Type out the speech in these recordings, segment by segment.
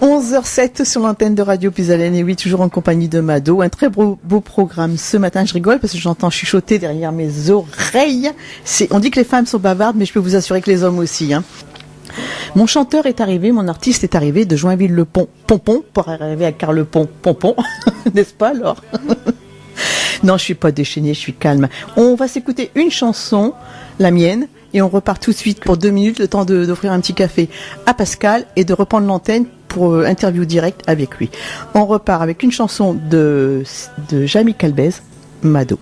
11h07 sur l'antenne de Radio Puisalène, et oui, toujours en compagnie de Mado. Un très beau programme ce matin. Je rigole parce que j'entends chuchoter derrière mes oreilles. On dit que les femmes sont bavardes, mais je peux vous assurer que les hommes aussi, hein. Mon chanteur est arrivé, mon artiste est arrivé de Joinville-le-Pompon pour arriver à Carlepont-Pompon, n'est-ce pas alors? Non, je suis pas déchaînée, je suis calme. On va s'écouter une chanson, la mienne, et on repart tout de suite pour 2 minutes, le temps d'offrir un petit café à Pascal et de reprendre l'antenne pour interview direct avec lui. On repart avec une chanson de Jamie Calbez, Mado.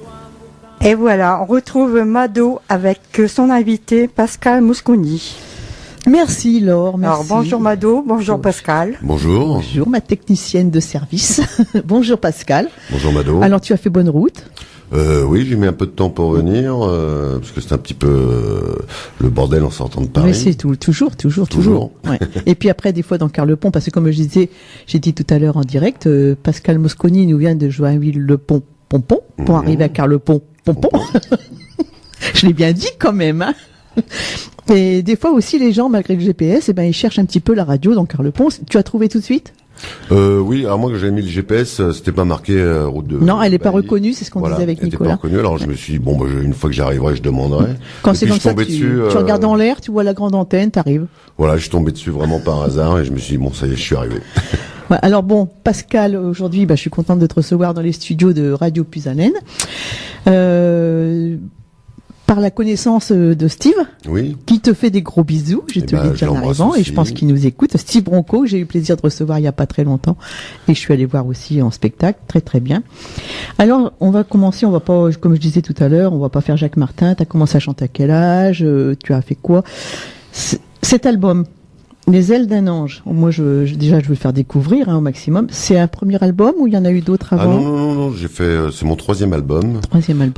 Et voilà, on retrouve Mado avec son invité Pascal Mosconi. Merci Laure, merci. Alors bonjour Mado, bonjour Pascal. Bonjour. Bonjour ma technicienne de service. Bonjour Pascal. Bonjour Mado. Alors tu as fait bonne route? Oui, j'ai mis un peu de temps pour venir, parce que c'est un petit peu le bordel en sortant de Paris. Oui, c'est toujours. Ouais. Et puis après, des fois dans Carlepont, parce que comme j'ai dit tout à l'heure en direct, Pascal Mosconi nous vient de Joinville-le-Pompon pour arriver à Carlepont-Pompon. Je l'ai bien dit quand même, hein. Et des fois aussi, les gens, malgré le GPS, ils cherchent un petit peu la radio dans Carlepont. Tu as trouvé tout de suite? Oui, alors moi, quand j'avais mis le GPS, c'était pas marqué route de... Non, elle n'est pas reconnue, c'est ce qu'on disait avec Nicolas. Elle n'est pas reconnue, alors je me suis dit, une fois que j'arriverai, je demanderai. Quand c'est comme ça, tu regardes en l'air, tu vois la grande antenne, t'arrives. Voilà, je suis tombé dessus vraiment par hasard et je me suis dit, ça y est, je suis arrivé. Ouais, alors Pascal, aujourd'hui, je suis contente de te recevoir dans les studios de Radio Puisalène. Par la connaissance de Steve, oui, qui te fait des gros bisous, je te le dis déjà en arrivant, et je pense qu'il nous écoute. Steve Bronco, que j'ai eu le plaisir de recevoir il y a pas très longtemps, et je suis allée voir aussi en spectacle, très très bien. Alors, on va commencer, on va pas, comme je disais tout à l'heure, on va pas faire Jacques Martin. T'as commencé à chanter à quel âge? Tu as fait quoi? Cet album, Les ailes d'un ange, moi je veux le faire découvrir au maximum. C'est un premier album ou il y en a eu d'autres avant? Ah non, j'ai fait, c'est mon 3e album.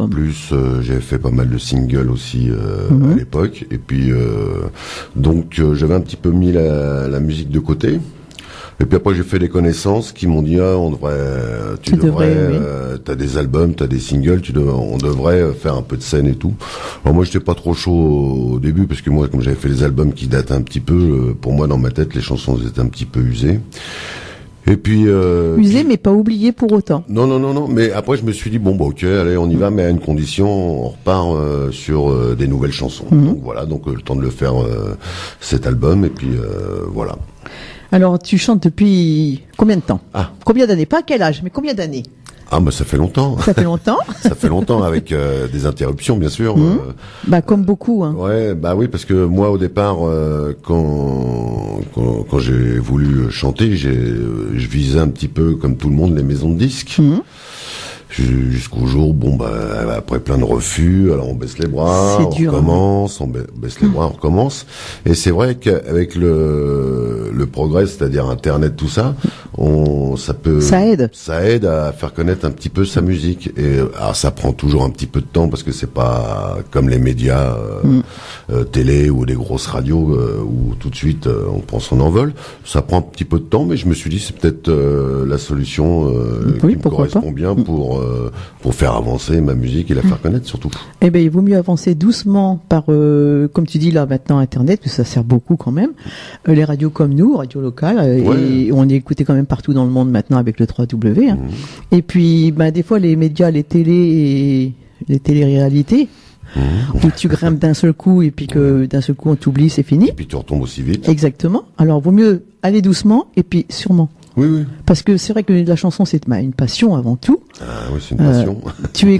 Plus j'avais fait pas mal de singles aussi à l'époque. Et puis donc j'avais un petit peu mis la musique de côté. Et puis après j'ai fait des connaissances qui m'ont dit tu devrais t'as des albums, t'as des singles, on devrait faire un peu de scène et tout. Alors moi j'étais pas trop chaud au début parce que moi comme j'avais fait des albums qui datent un petit peu, pour moi dans ma tête les chansons étaient un petit peu usées. Et puis usées mais pas oubliées pour autant. Non, mais après je me suis dit ok, allez, on y va, mais à une condition, on repart sur des nouvelles chansons. Donc voilà, le temps de le faire cet album et puis voilà. Alors, tu chantes depuis combien de temps? Combien d'années? Pas à quel âge, mais combien d'années? Ça fait longtemps. Ça fait longtemps? Ça fait longtemps, avec des interruptions, bien sûr. Comme beaucoup, hein. Ouais, oui, parce que moi, au départ, quand j'ai voulu chanter, je visais un petit peu, comme tout le monde, les maisons de disques. Jusqu'au jour, après plein de refus, alors on baisse les bras, on recommence, on baisse les bras, on recommence. Et c'est vrai qu'avec le progrès, c'est-à-dire Internet, tout ça, ça aide à faire connaître un petit peu sa musique. Et alors ça prend toujours un petit peu de temps parce que c'est pas comme les médias télé ou des grosses radios où tout de suite on prend son envol. Ça prend un petit peu de temps, mais je me suis dit c'est peut-être la solution qui me correspond bien pour faire avancer ma musique et la faire connaître surtout. Eh ben, il vaut mieux avancer doucement par, comme tu dis là maintenant, Internet, parce que ça sert beaucoup quand même. Les radios comme nous, radios locales, et on est écouté quand même partout dans le monde maintenant avec le 3W. Hein. Et puis, des fois les médias, les téléréalités, où tu grimpes d'un seul coup et puis que d'un seul coup on t'oublie, c'est fini. Et puis tu retombes aussi vite. Exactement. Alors, vaut mieux aller doucement et puis sûrement. Oui. Parce que c'est vrai que la chanson, c'est une passion avant tout. Ah oui, c'est une passion. Tu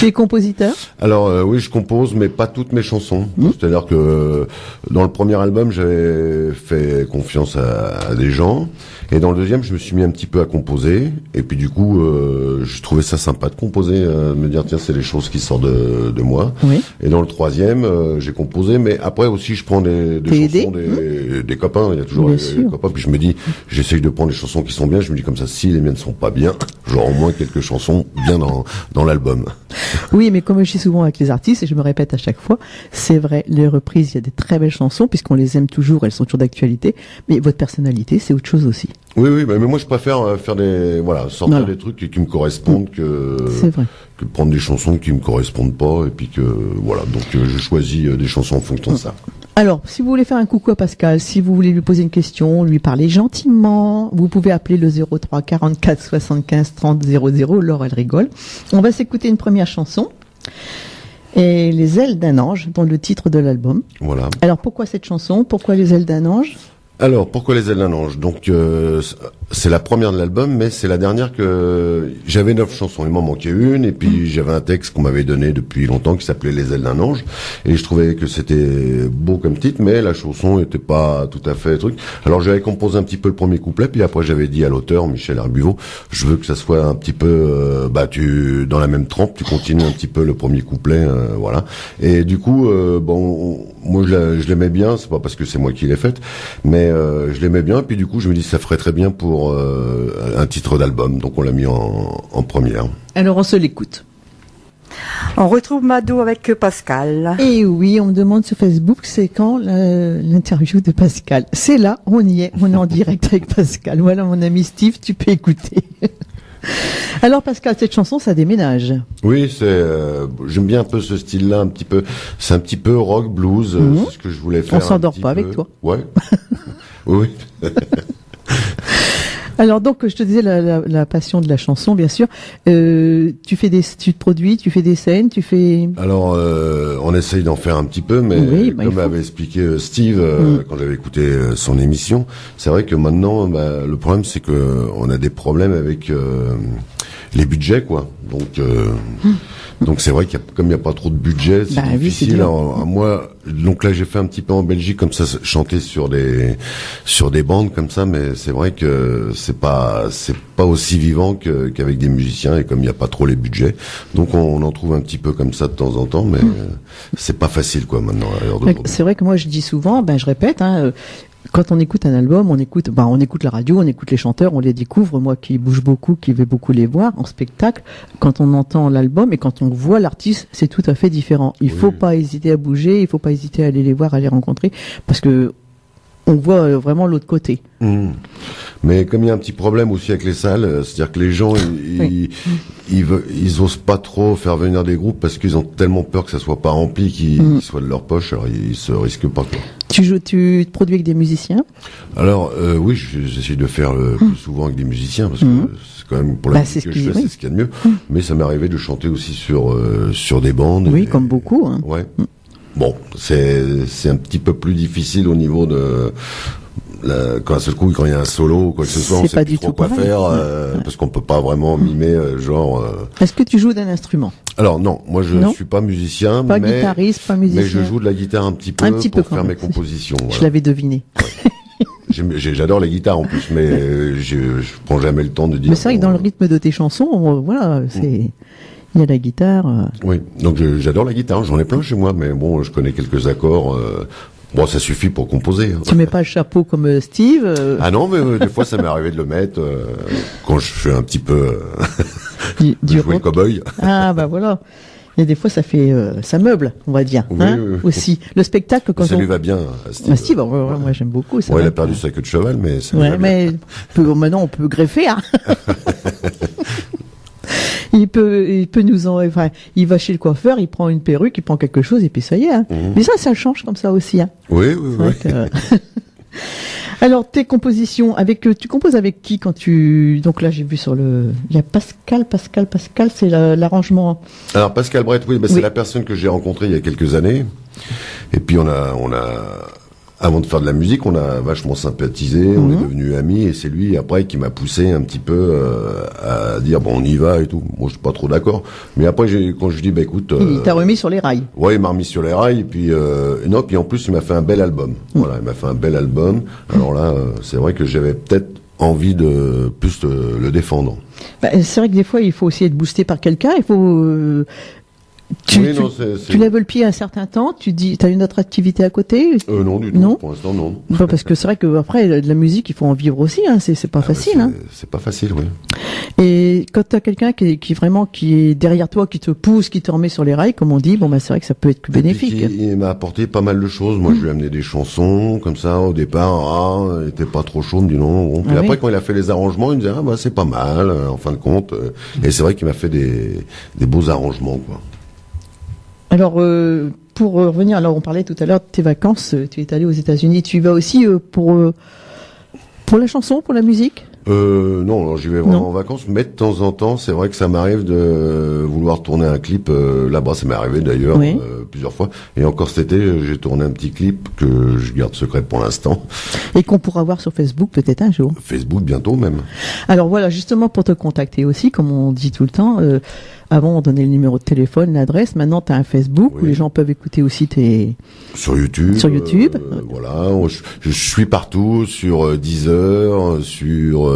es compositeur? Alors oui, je compose, mais pas toutes mes chansons. C'est-à-dire que dans le premier album, j'avais fait confiance à des gens. Et dans le deuxième, je me suis mis un petit peu à composer. Et puis du coup, je trouvais ça sympa de composer, de me dire tiens, c'est les choses qui sortent de moi. Oui. Et dans le troisième, j'ai composé, mais après aussi, je prends des chansons des copains. Il y a toujours les copains. Puis je me dis, j'essaye de prendre les chansons qui sont bien. Je me dis comme ça, si les miennes sont pas bien, j'aurai au moins quelques chansons bien dans l'album. Oui, mais comme je dis souvent avec les artistes, et je me répète à chaque fois, c'est vrai, les reprises, il y a des très belles chansons, puisqu'on les aime toujours, elles sont toujours d'actualité, mais votre personnalité, c'est autre chose aussi. Oui, mais moi je préfère faire sortir des trucs qui me correspondent que prendre des chansons qui me correspondent pas, et puis que, donc je choisis des chansons en fonction de ça. Alors, si vous voulez faire un coucou à Pascal, si vous voulez lui poser une question, lui parler gentiment, vous pouvez appeler le 03 44 75 30 00. Laure, elle rigole. On va s'écouter une première chanson. Et Les ailes d'un ange, dont le titre de l'album. Voilà. Alors, pourquoi cette chanson? Pourquoi Les ailes d'un ange? Alors, pourquoi Les ailes d'un ange? Donc, c'est la première de l'album, mais c'est la dernière que j'avais 9 chansons. Il m'en manquait une, et puis j'avais un texte qu'on m'avait donné depuis longtemps qui s'appelait Les ailes d'un ange, et je trouvais que c'était beau comme titre, mais la chanson était pas tout à fait truc. Alors, j'avais composé un petit peu le premier couplet, puis après j'avais dit à l'auteur Michel Herbuveau, je veux que ça soit un petit peu, dans la même trempe, tu continues un petit peu le premier couplet, voilà. Et du coup, moi je l'aimais bien, c'est pas parce que c'est moi qui l'ai faite, mais je l'aimais bien, puis du coup je me dis ça ferait très bien pour un titre d'album, donc on l'a mis en première. Alors, on se l'écoute. On retrouve Mado avec Pascal. Et oui, on me demande sur Facebook, c'est quand l'interview de Pascal? C'est là, on y est, on est en direct avec Pascal. Voilà, mon ami Steve, tu peux écouter. Alors Pascal, cette chanson, ça déménage. Oui, j'aime bien un peu ce style-là, un petit peu. C'est un petit peu rock blues, c'est ce que je voulais faire. On s'endort pas avec toi. Ouais. Oui. Alors donc, je te disais la passion de la chanson, bien sûr. Tu te produis, tu fais des scènes, tu fais. Alors, on essaye d'en faire un petit peu, mais oui, comme avait expliqué Steve quand j'avais écouté son émission, c'est vrai que maintenant, le problème c'est que on a des problèmes avec les budgets, quoi. Donc c'est vrai comme il n'y a pas trop de budget, c'est difficile. Moi, donc là j'ai fait un petit peu en Belgique comme ça, chanter sur des bandes comme ça, mais c'est vrai que c'est pas aussi vivant qu'avec des musiciens, et comme il n'y a pas trop les budgets, donc on en trouve un petit peu comme ça de temps en temps, mais c'est pas facile quoi maintenant à l'heure d'aujourd'hui. C'est vrai que moi je dis souvent, je répète, quand on écoute un album, on écoute la radio, on écoute les chanteurs, on les découvre. Moi qui bouge beaucoup, qui vais beaucoup les voir en spectacle, quand on entend l'album et quand on voit l'artiste, c'est tout à fait différent. Il faut pas hésiter à bouger, il faut pas hésiter à aller les voir, à les rencontrer, parce que on voit vraiment l'autre côté. Mais comme il y a un petit problème aussi avec les salles, c'est-à-dire que les gens, ils osent pas trop faire venir des groupes parce qu'ils ont tellement peur que ça soit pas rempli, qu'ils soient de leur poche, alors ils se risquent pas, quoi. Tu te produis avec des musiciens? Alors, oui, j'essaie de faire le plus souvent avec des musiciens, parce que c'est quand même, pour la musique que je fais, c'est ce qu'il y a de mieux. Mais ça m'est arrivé de chanter aussi sur des bandes. Oui, comme beaucoup, hein. Ouais. Bon, c'est un petit peu plus difficile au niveau de quand il y a un solo ou quoi que ce soit, on sait plus trop quoi faire, parce qu'on peut pas vraiment mimer Est-ce que tu joues d'un instrument? Alors non, moi je ne suis pas musicien, pas guitariste, pas musicien. Mais je joue de la guitare un petit peu pour faire mes compositions. Voilà. Je l'avais deviné. Ouais. J'adore la guitare en plus, mais je prends jamais le temps de dire. Mais c'est vrai que dans le rythme de tes chansons, il y a la guitare. Oui, donc j'adore la guitare, j'en ai plein chez moi, mais bon, je connais quelques accords. Bon, ça suffit pour composer. Tu mets pas le chapeau comme Steve Ah non, mais des fois ça m'est arrivé de le mettre quand je fais un petit peu du jouer le cow-boy. Ah bah voilà. Et des fois ça fait ça meuble, on va dire, oui. aussi. Le spectacle quand ça lui va bien, Steve. Steve, moi j'aime beaucoup ça. Il a perdu sa queue de cheval, mais ça mais maintenant on peut greffer, hein. Il peut il va chez le coiffeur, il prend une perruque, il prend quelque chose et puis ça y est. Hein. Mais ça change comme ça aussi. Hein. Oui. Alors tes compositions, tu composes avec qui quand donc là j'ai vu il y a Pascal, c'est l'arrangement. Alors Pascal Brett, c'est la personne que j'ai rencontrée il y a quelques années. Et puis on a avant de faire de la musique, on a vachement sympathisé, on est devenus amis, et c'est lui après qui m'a poussé un petit peu à dire on y va et tout. Moi je suis pas trop d'accord, mais après quand je dis écoute, il t'a remis sur les rails. Ouais, il m'a remis sur les rails, et puis puis en plus il m'a fait un bel album. Voilà, il m'a fait un bel album. Alors là, c'est vrai que j'avais peut-être envie de plus le défendre. C'est vrai que des fois il faut aussi être boosté par quelqu'un, il faut tu lèves le pied un certain temps, tu dis, t'as une autre activité à côté? Non, du tout. Non, pour l'instant, non. Parce que c'est vrai que après, de la musique, il faut en vivre aussi, hein. C'est pas facile, hein. C'est pas facile, oui. Et quand t'as quelqu'un qui est derrière toi, qui te pousse, qui te remet sur les rails, comme on dit, c'est vrai que ça peut être bénéfique. Il m'a apporté pas mal de choses. Moi, je lui ai amené des chansons, comme ça, au départ, il était pas trop chaud, il me dit non. Bon. Puis après, quand il a fait les arrangements, il me disait, c'est pas mal, en fin de compte. Et c'est vrai qu'il m'a fait des beaux arrangements, quoi. Alors, pour revenir, alors on parlait tout à l'heure de tes vacances, tu es allé aux États-Unis, tu y vas aussi pour la chanson, pour la musique? Non, alors j'y vais vraiment en vacances, mais de temps en temps, c'est vrai que ça m'arrive de vouloir tourner un clip là-bas. Ça m'est arrivé d'ailleurs plusieurs fois. Et encore cet été, j'ai tourné un petit clip que je garde secret pour l'instant. Et qu'on pourra voir sur Facebook peut-être un jour. Facebook bientôt même. Alors voilà, justement pour te contacter aussi, comme on dit tout le temps, avant on donnait le numéro de téléphone, l'adresse, maintenant tu as un Facebook où les gens peuvent écouter aussi tes... Sur YouTube. Sur YouTube. Voilà, je suis partout, sur Deezer, sur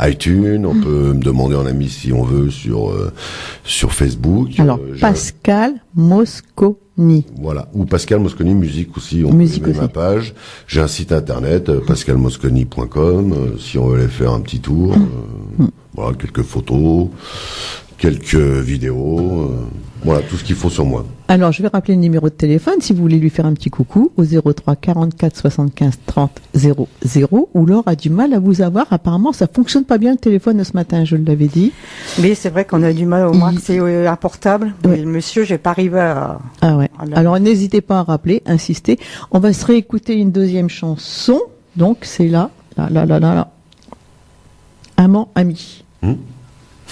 iTunes, on peut me demander en ami si on veut sur Facebook. Alors Pascal Mosconi. Voilà, ou Pascal Mosconi Musique aussi, on peut aimer ma page. J'ai un site internet, pascalmosconi.com, si on veut aller faire un petit tour. Voilà, quelques photos, quelques vidéos, voilà, tout ce qu'il faut sur moi. Alors, je vais rappeler le numéro de téléphone si vous voulez lui faire un petit coucou au 03 44 75 30 00, ou Laure a du mal à vous avoir. Apparemment, ça fonctionne pas bien le téléphone ce matin, je l'avais dit. Mais c'est vrai qu'on a du mal, au moins que c'est un portable. Oui. Monsieur, j'ai pas arrivé à... Ah ouais. Alors, n'hésitez pas à rappeler, insister. On va se réécouter une deuxième chanson. Donc, c'est là. Amant, ami.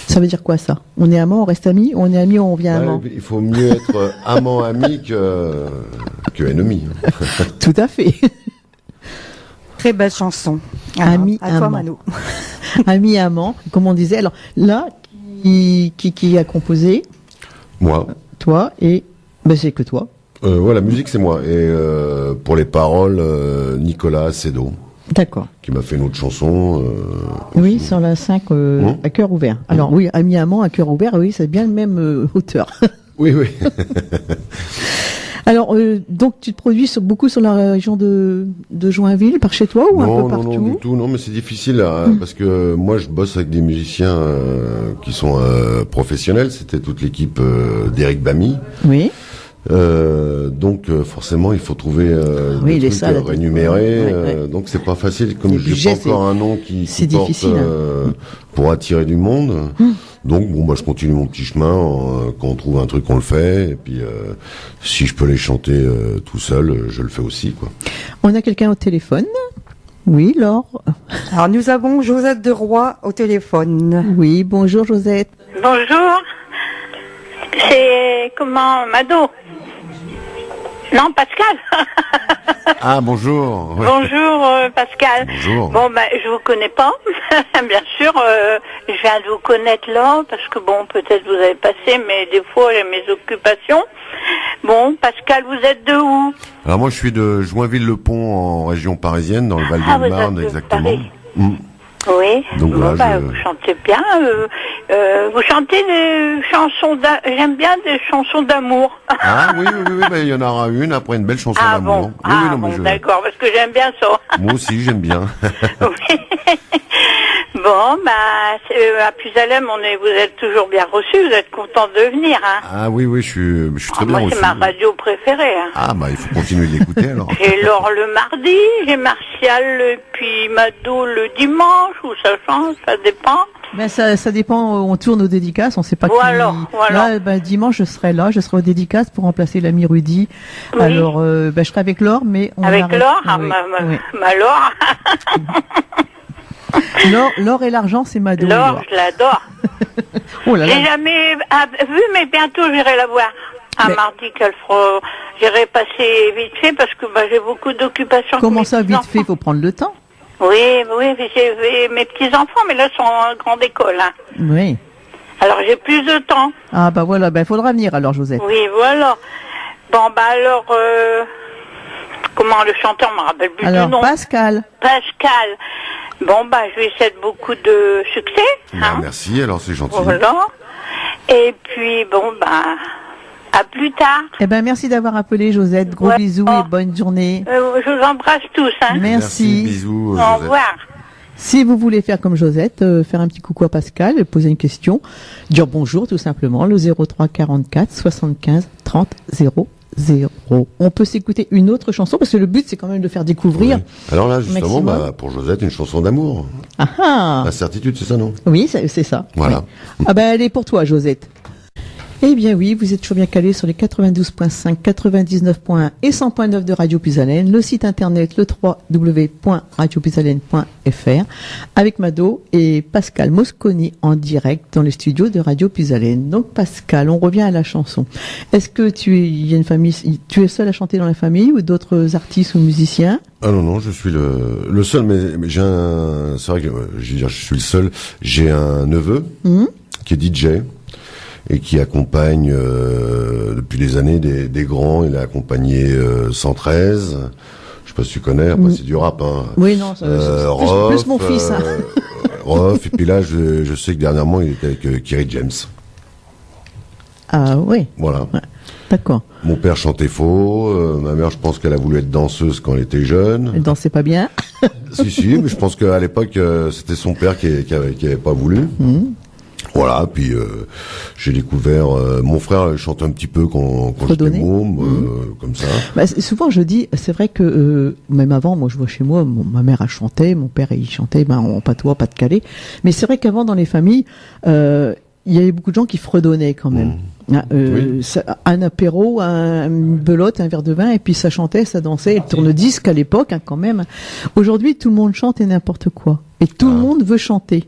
Ça veut dire quoi ça? On est amant, on reste amis? On est amis, on vient amant? Il faut mieux être amant ami que ennemi. Tout à fait. Très belle chanson. Ami à toi, amant. Mano. Ami amant, comme on disait. Alors là, qui a composé? Moi. Toi et c'est que toi. La musique c'est moi et pour les paroles Nicolas Cédo. D'accord. Qui m'a fait une autre chanson. Oui, sur la 5 à cœur ouvert. Alors oui, ami amant à cœur ouvert, oui, c'est bien le même auteur. Oui. Alors donc tu te produis beaucoup sur la région de Joinville, par chez toi ou un peu partout? Non, du tout. Non, mais c'est difficile parce que moi je bosse avec des musiciens qui sont professionnels. C'était toute l'équipe d'Éric Bamy. Oui. Donc forcément il faut trouver des trucs rémunérés. Donc c'est pas facile, comme j'ai pas encore un nom qui porte pour attirer du monde. Donc je continue mon petit chemin. Quand on trouve un truc, on le fait. Et puis si je peux les chanter tout seul, je le fais aussi, quoi. On a quelqu'un au téléphone. Oui, Laure. Alors nous avons Josette de Roy au téléphone. Oui, bonjour Josette. Bonjour. C'est comment, Mado? Non, Pascal. Ah, bonjour. Ouais. Bonjour, Pascal. Bonjour. Bon, je vous connais pas, bien sûr. Je viens de vous connaître là, parce que peut-être vous avez passé, mais des fois, j'ai mes occupations. Bon, Pascal, vous êtes de où? Alors moi, je suis de Joinville-le-Pont, en région parisienne, dans le Val-de-Marne, exactement. Oui, donc vous chantez bien. Vous chantez des chansons j'aime bien des chansons d'amour. Ah oui, il y en aura une après une belle chanson d'amour. Bon, d'accord, parce que j'aime bien ça. Moi aussi, j'aime bien. Oui. Bon, à Puisalem, vous êtes toujours bien reçus, vous êtes content de venir, hein. Ah oui, je suis très bien reçu. Moi, c'est ma radio préférée, hein. Ah il faut continuer d'écouter alors. J'ai Laure le mardi, j'ai Martial, puis Mado le dimanche, ou ça change, ça dépend. Ça dépend, on tourne aux dédicaces, on sait pas voilà. Là, dimanche, je serai aux dédicaces pour remplacer l'ami Rudy. Oui. Alors, je serai avec Laure, mais avec Laure, ma Laure. L'or et l'argent, c'est Mado. L'or, je l'adore. Oh là là. J'ai jamais vu, mais bientôt j'irai la voir. Mardi qu'elle fera, j'irai passer vite fait parce que j'ai beaucoup d'occupations. Comment ça, vite fait? Faut prendre le temps. Oui, j'ai mes petits-enfants, mais là, sont en grande école. Hein. Oui. Alors, j'ai plus de temps. Ah, voilà, faudra venir alors, Josette. Oui, voilà. Bon, alors, comment le chanteur, me rappelle plus du nom. Alors, Pascal. Bon, je lui souhaite beaucoup de succès. Hein. Merci, alors c'est gentil. Voilà. Et puis, à plus tard. Merci d'avoir appelé, Josette. Gros bisous et bonne journée. Je vous embrasse tous. Hein. Merci. Bisous, Au Josette. revoir. Si vous voulez faire comme Josette, faire un petit coucou à Pascal, poser une question, dire bonjour tout simplement, le 03 44 75 30 00. On peut s'écouter une autre chanson parce que le but c'est quand même de faire découvrir. Oui. Alors là justement, maximum. pour Josette, une chanson d'amour. Ah. La certitude, c'est ça, non? Oui, c'est ça. Voilà. Oui. Elle est pour toi, Josette. Eh bien oui, vous êtes toujours bien calés sur les 92.5, 99.1 et 100.9 de Radio Puisalène, le site internet le www.radiopuisalène.fr avec Mado et Pascal Mosconi en direct dans les studios de Radio Puisalène. Donc Pascal, on revient à la chanson. Est-ce que il y a une famille, tu es seul à chanter dans la famille ou d'autres artistes ou musiciens? Ah non, je suis le seul, mais c'est vrai que je suis le seul. J'ai un neveu qui est DJ et qui accompagne depuis des années des grands. Il a accompagné 113. Je sais pas si tu connais. Après, c'est du rap. Hein. Oui, non, c'est plus mon fils. Hein. Rof. Et puis là, je sais que dernièrement, il était avec Kerry James. Ah oui. Voilà. Ouais. D'accord. Mon père chantait faux. Ma mère, je pense qu'elle a voulu être danseuse quand elle était jeune. Elle dansait pas bien. Si, mais je pense qu'à l'époque, c'était son père qui avait pas voulu. Voilà, puis j'ai découvert mon frère chante un petit peu quand j'étais môme, comme ça. Bah, souvent je dis, c'est vrai que même avant, moi je vois chez moi, ma mère elle chantait, mon père il chantait, en patois, pas de calais. Mais c'est vrai qu'avant dans les familles, il y avait beaucoup de gens qui fredonnaient quand même. Oui. Un apéro, une belote, un verre de vin, et puis ça chantait, ça dansait, le tourne-disque à l'époque quand même. Aujourd'hui, tout le monde chante et n'importe quoi, et tout le monde veut chanter.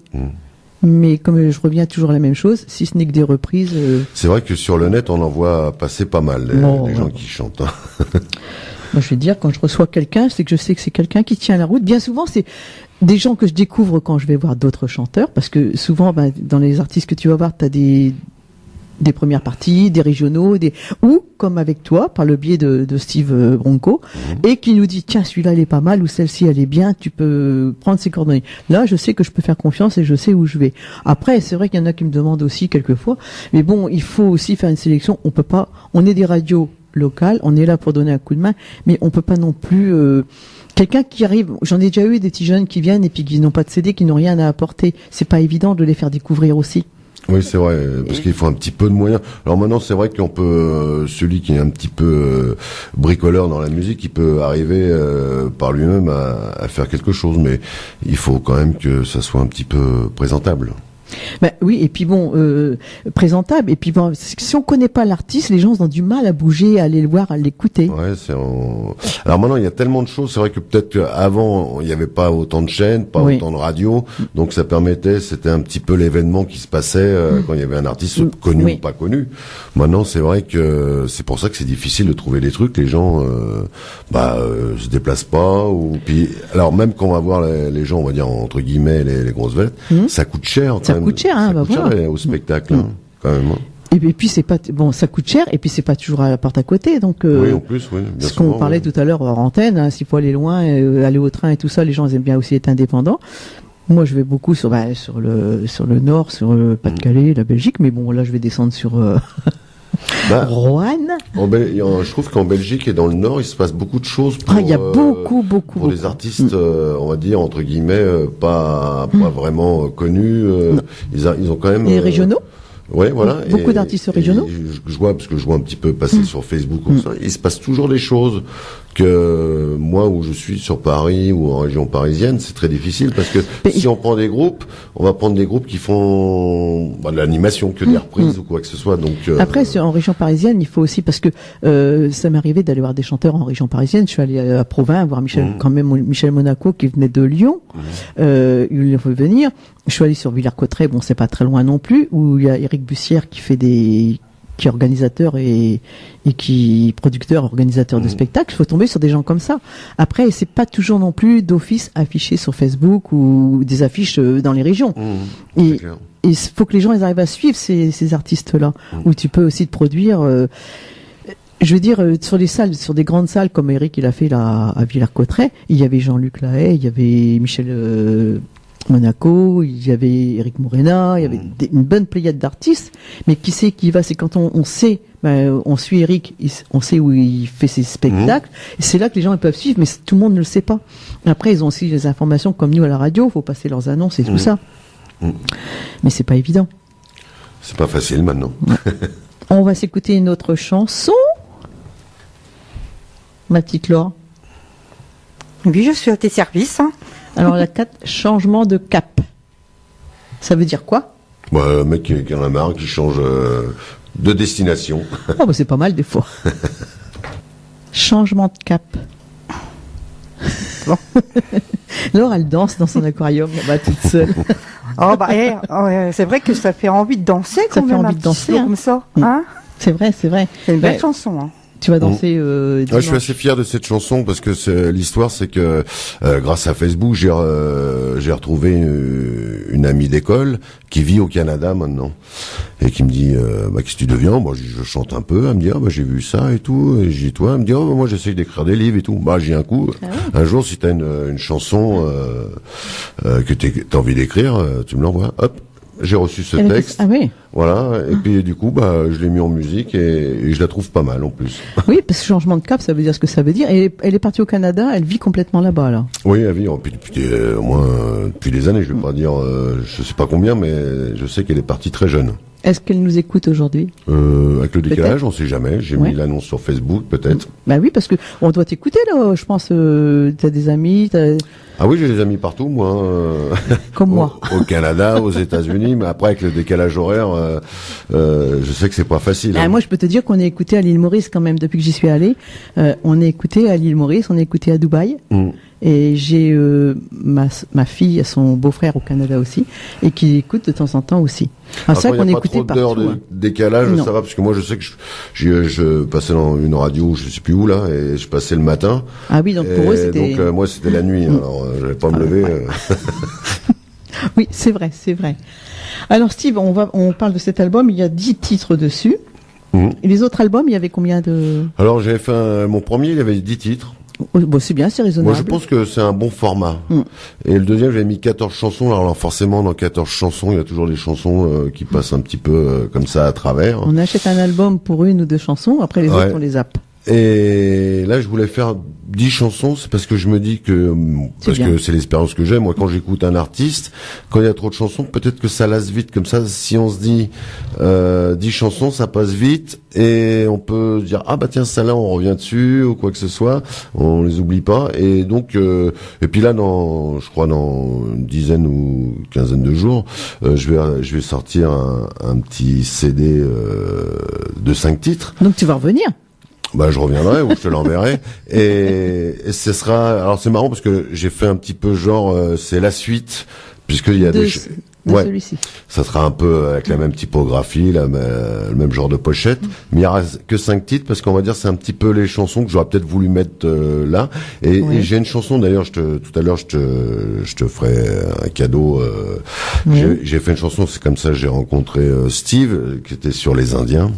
Mais comme je reviens toujours à la même chose, si ce n'est que des reprises. C'est vrai que sur le net, on en voit passer pas mal les gens qui chantent. Moi, je vais dire, quand je reçois quelqu'un, c'est que je sais que c'est quelqu'un qui tient la route. Bien souvent, c'est des gens que je découvre quand je vais voir d'autres chanteurs, parce que souvent, dans les artistes que tu vas voir, t'as des premières parties, des régionaux, ou comme avec toi, par le biais de Steve Bronco, et qui nous dit tiens, celui-là il est pas mal, ou celle-ci elle est bien, tu peux prendre ses coordonnées. Là, je sais que je peux faire confiance et je sais où je vais. Après, c'est vrai qu'il y en a qui me demandent aussi quelquefois, mais bon, il faut aussi faire une sélection. On peut pas, on est des radios locales, on est là pour donner un coup de main, mais on peut pas non plus quelqu'un qui arrive, j'en ai déjà eu des petits jeunes qui viennent et puis qui n'ont pas de CD, qui n'ont rien à apporter. C'est pas évident de les faire découvrir aussi. Oui, c'est vrai, parce qu'il faut un petit peu de moyens. Alors maintenant, c'est vrai qu'on peut, celui qui est un petit peu bricoleur dans la musique, il peut arriver par lui-même à faire quelque chose, mais il faut quand même que ça soit un petit peu présentable. Ben oui, et puis bon, présentable. Et puis bon, si on connaît pas l'artiste, les gens ont du mal à bouger, à aller le voir, à l'écouter. Ouais, alors maintenant, il y a tellement de choses. C'est vrai que peut-être qu'avant, il n'y avait pas autant de chaînes, pas autant de radios, donc ça permettait, c'était un petit peu l'événement qui se passait quand il y avait un artiste connu ou pas connu. Maintenant, c'est vrai que c'est pour ça que c'est difficile de trouver des trucs. Les gens, se déplacent pas. Puis, alors même quand on va voir les gens, on va dire entre guillemets les grosses vedettes, ça coûte cher. Ça coûte cher, hein, cher au spectacle, quand même. Et puis c'est pas bon, ça coûte cher, et puis c'est pas toujours à la porte à côté, donc. Oui, en plus, oui. Bien ce qu'on parlait tout à l'heure hors antenne, s'il faut aller loin, aller au train et tout ça, les gens aiment bien aussi être indépendants. Moi, je vais beaucoup sur le nord, sur le Pas-de-Calais, la Belgique, mais bon, là, je vais descendre sur. Roanne. Je trouve qu'en Belgique et dans le Nord, il se passe beaucoup de choses pour, il y a beaucoup des artistes, on va dire, entre guillemets, pas vraiment connus. Ils ont quand même... Et régionaux. Ouais, voilà. Beaucoup d'artistes régionaux. Je vois, parce que je vois un petit peu passer sur Facebook comme ça, il se passe toujours des choses que moi, où je suis sur Paris ou en région parisienne, c'est très difficile parce que si on prend des groupes, on va prendre des groupes qui font de l'animation que des reprises ou quoi que ce soit. Donc après, en région parisienne, il faut aussi, parce que ça m'est arrivé d'aller voir des chanteurs en région parisienne. Je suis allé à Provins voir Michel Monaco qui venait de Lyon. Il faut venir. Je suis allé sur Villers-Cotterêts, bon, c'est pas très loin non plus, où il y a Eric Bussière qui est organisateur et qui producteur, organisateur de spectacles. Il faut tomber sur des gens comme ça. Après, c'est pas toujours non plus d'office affiché sur Facebook ou des affiches dans les régions. Et il faut que les gens ils arrivent à suivre ces artistes-là, où tu peux aussi te produire. Je veux dire, sur les salles, sur des grandes salles comme Eric il a fait là à Villers-Cotterêts, il y avait Jean-Luc Lahaye, il y avait Michel Monaco, il y avait Eric Morena, il y avait une bonne pléiade d'artistes, mais qui sait qui va, c'est quand on sait, on suit Eric, on sait où il fait ses spectacles, et c'est là que les gens ils peuvent suivre, mais tout le monde ne le sait pas. Après, ils ont aussi les informations comme nous à la radio, faut passer leurs annonces et tout ça. Mais c'est pas évident. C'est pas facile maintenant. On va s'écouter une autre chanson. Ma petite Laure. Oui, je suis à tes services. Alors, la 4, changement de cap. Ça veut dire quoi? Un mec qui en a marre, qui change de destination. Oh, bah, c'est pas mal des fois. Changement de cap. Bon. Laure, elle danse dans son aquarium là-bas toute seule. Oh, bah, c'est vrai que ça fait envie de danser Ça quand fait même. envie de danser, Comme ça. Mm. Hein, C'est vrai, c'est vrai. c'est une belle Ouais. chanson. Hein. Tu vas danser Ouais, je suis assez fier de cette chanson parce que l'histoire, c'est que grâce à Facebook, j'ai retrouvé une amie d'école qui vit au Canada maintenant et qui me dit qu'est-ce que tu deviens? Moi, je chante un peu. Elle me dit j'ai vu ça et tout. Et je dis toi. Elle me dit moi j'essaye d'écrire des livres et tout. J'ai un coup. Un jour, si t'as une chanson que t'as envie d'écrire, tu me l'envoies. Hop. J'ai reçu ce texte. Ah oui. Voilà. Et puis du coup, je l'ai mis en musique et je la trouve pas mal en plus. Oui, parce que changement de cap, ça veut dire ce que ça veut dire. Et elle est partie au Canada, elle vit complètement là-bas, là. Oui, elle vit au moins depuis des années. Je vais pas dire, je sais pas combien, mais je sais qu'elle est partie très jeune. Est-ce qu'elle nous écoute aujourd'hui? Avec le décalage, on sait jamais. J'ai mis l'annonce sur Facebook, peut-être. Bah oui, parce que on doit t'écouter là. Je pense, t'as des amis, Ah oui, j'ai des amis partout, moi. comme moi. Au Canada, aux États-Unis, mais après avec le décalage horaire, je sais que c'est pas facile. Ah, moi, je peux te dire qu'on est écouté à l'île Maurice quand même depuis que j'y suis allée. On est écouté à l'île Maurice, on est écouté à Dubaï. Et j'ai ma fille, son beau-frère au Canada aussi, et qui écoute de temps en temps aussi. Ah, c'est vrai qu'on est écouté partout. Pas trop d'heures de décalage, Non. ça va, parce que moi je sais que je passais dans une radio, je sais plus où là, et je passais le matin. Ah oui, donc pour eux c'était. Donc moi c'était la nuit, alors j'allais pas me lever. Oui, c'est vrai, c'est vrai. Alors Steve, on parle de cet album, il y a 10 titres dessus. Et les autres albums, il y avait combien de... Alors j'ai fait mon premier, il y avait 10 titres. Bon, c'est bien, c'est raisonnable. Moi, je pense que c'est un bon format. Et le deuxième, j'avais mis 14 chansons. Alors forcément, dans 14 chansons, il y a toujours des chansons qui passent un petit peu comme ça à travers. On achète un album pour une ou deux chansons, après les autres, on les zappe. Et là, je voulais faire 10 chansons, c'est parce que je me dis que, parce que c'est l'expérience que j'ai. Moi, quand j'écoute un artiste, quand il y a trop de chansons, peut-être que ça lasse vite. Comme ça, si on se dit 10 chansons, ça passe vite et on peut dire tiens, celle-là, on revient dessus ou quoi que ce soit. On les oublie pas. Et donc, et puis là, je crois dans une dizaine ou quinzaine de jours, je vais sortir un petit CD de 5 titres. Donc tu vas revenir. Je reviendrai ou je te l'enverrai et ce sera. Alors c'est marrant parce que j'ai fait un petit peu genre c'est la suite puisqu'il y a des celui-ci. Ça sera un peu avec la même typographie, le même genre de pochette, mais il y aura que 5 titres parce qu'on va dire c'est un petit peu les chansons que j'aurais peut-être voulu mettre là. Et j'ai une chanson d'ailleurs, tout à l'heure je te ferai un cadeau. J'ai fait une chanson, c'est comme ça j'ai rencontré Steve qui était sur les Indiens.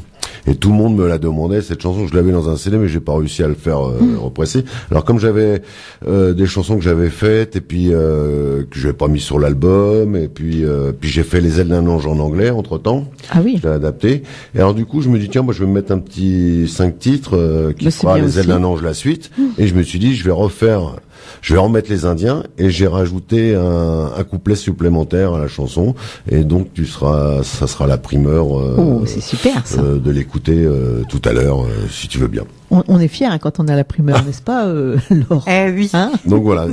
Et tout le monde me la demandait, cette chanson, je l'avais dans un CD, mais j'ai pas réussi à le faire represser. Alors comme j'avais des chansons que j'avais faites, et puis que je n'avais pas mis sur l'album, et puis j'ai fait Les ailes d'un ange en anglais, entre-temps. Ah oui. Je l'ai adapté. Et alors du coup, je me dis, tiens, moi je vais me mettre un petit 5 titres qui fera Les ailes d'un ange la suite. Et je me suis dit, je vais remettre les Indiens, et j'ai rajouté un couplet supplémentaire à la chanson, et donc ça sera la primeur c'est super, ça. de l'écouter tout à l'heure, si tu veux bien. On est fiers quand on a la primeur, n'est-ce pas, Laure? Oui. Hein? Donc voilà,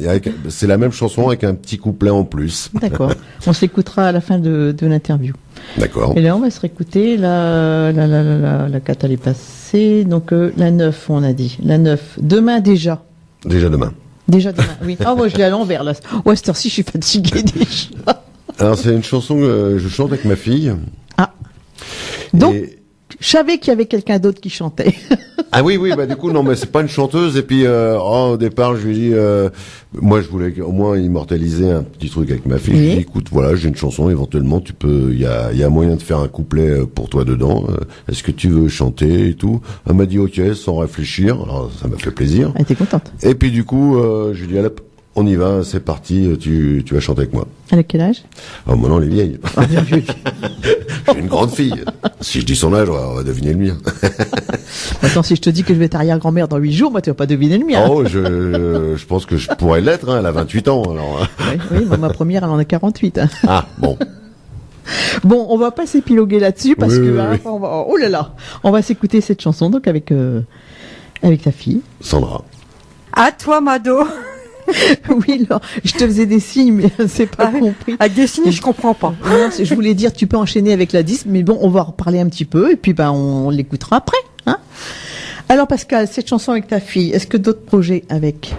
c'est la même chanson avec un petit couplet en plus. D'accord. On s'écoutera à la fin de l'interview. D'accord. Et là, on va se réécouter la 4, elle est passée. Donc la 9, on a dit. La 9. Demain déjà. Déjà demain. Déjà demain, oui. Moi, je l'ai à l'envers, là. Ouais, cette heure-ci, je suis fatiguée déjà. Alors, c'est une chanson que je chante avec ma fille. Ah. Donc, je savais qu'il y avait quelqu'un d'autre qui chantait. Ah oui, du coup, non, mais c'est pas une chanteuse. Et puis, au départ, je lui dis, moi, je voulais au moins immortaliser un petit truc avec ma fille. Oui. Je lui dis, écoute, voilà, j'ai une chanson, éventuellement, il y a moyen de faire un couplet pour toi dedans. Est-ce que tu veux chanter et tout? Elle m'a dit, ok, sans réfléchir. Alors, ça m'a fait plaisir. Elle était contente. Et puis, du coup, je lui dis, allez, on y va, c'est parti, tu vas chanter avec moi. Elle a quel âge? Maintenant, elle est vieille. Ah, bien vu. J'ai une grande fille. Si je dis son âge, on va deviner le mien. Attends, si je te dis que je vais être arrière-grand-mère dans 8 jours, moi, tu vas pas deviner le mien. Oh, je pense que je pourrais l'être, elle a 28 ans, alors. Oui, ma première, elle en a 48. Hein. Ah, bon. Bon, on va pas s'épiloguer là-dessus parce Oui, que, oui. oh là là, on va s'écouter cette chanson, donc avec ta fille. Sandra. À toi, Mado. Oui, Laure, je te faisais des signes, mais c'est pas compris. Avec des signes, je comprends pas. Non, je voulais dire, tu peux enchaîner avec la 10, mais bon, on va en reparler un petit peu, et puis on l'écoutera après. Hein. Alors Pascal, cette chanson avec ta fille, est-ce que d'autres projets avec?